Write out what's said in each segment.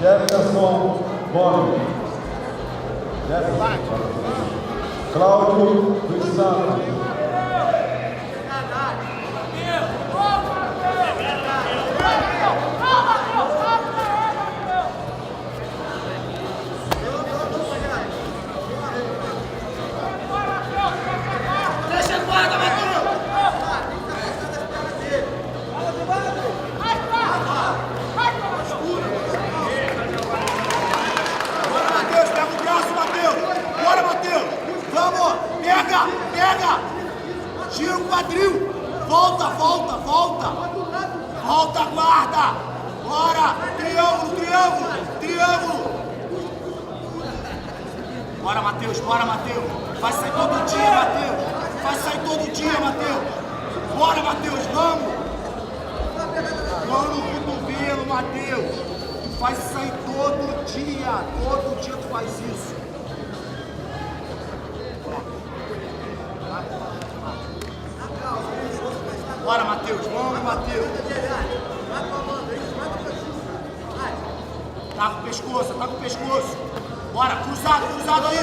Jefferson Gomes. Cláudio dos Santos. Pega! Gira o quadril! Volta! Volta, guarda! Bora! Triângulo! Bora, Matheus! Vai sair todo dia, Matheus! Bora, Matheus! Vamos! Mano, no cotovelo, Matheus! Tu vai sair todo dia tu faz isso! Bora, Matheus, vamos, Matheus. Tá com o pescoço. Bora, cruzado aí.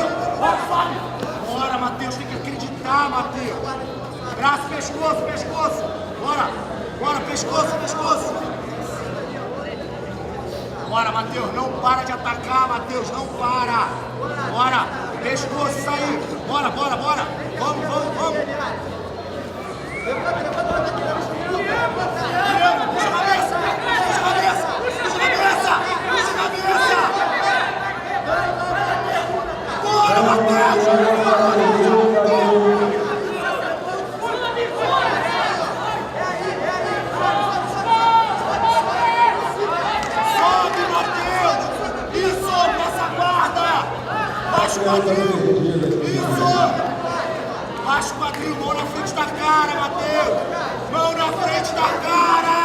Bora, Matheus, tem que acreditar, Matheus. Braço, pescoço. Bora, pescoço. Bora, Matheus, não para de atacar, Matheus, não para. Bora, pescoço, isso aí. Bora. Vamos. Puxa a cabeça! Bora, Matheus! Sobe, Matheus! Isso, essa guarda! Baixa o quadril! Isso! Baixa o quadril, mão na frente da cara, Matheus! Mão na frente da cara!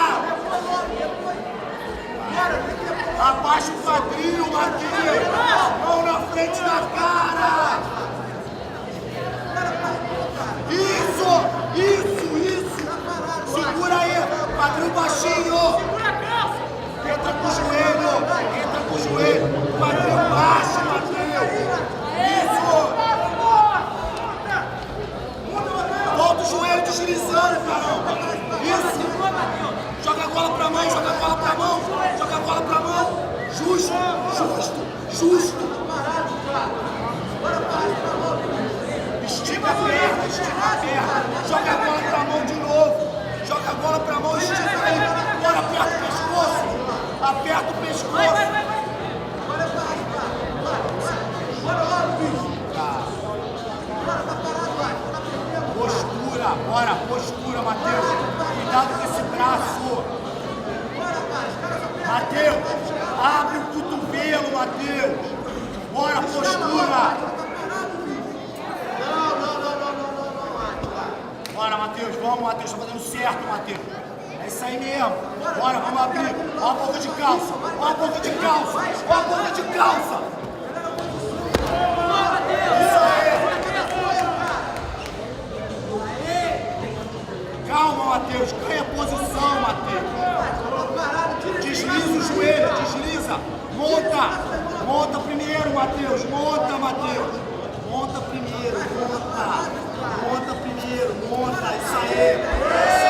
Abaixa o quadril, Matheus! Mão na frente da cara! Isso! Segura aí! Quadril baixinho! Entra com o joelho! Quadril baixo, Matheus! Isso! Volta o joelho deslizando, caramba! Isso! Joga a bola pra mão! Justo! Estica a perna! Joga a bola pra mão de novo! Estica aí! Bora, aperta o pescoço! Postura, Matheus! Cuidado com esse braço! Matheus! Abre o cotovelo, Matheus! Bora, postura! Bora, Matheus! Vamos, Matheus! Tá fazendo certo, Matheus! É isso aí mesmo! Bora, vamos abrir! Ó a boca de calça! Isso aí! Calma, Matheus, ganha posição, Matheus. Desliza o joelho, desliza. Monta primeiro, Matheus. Monta primeiro. Isso aí.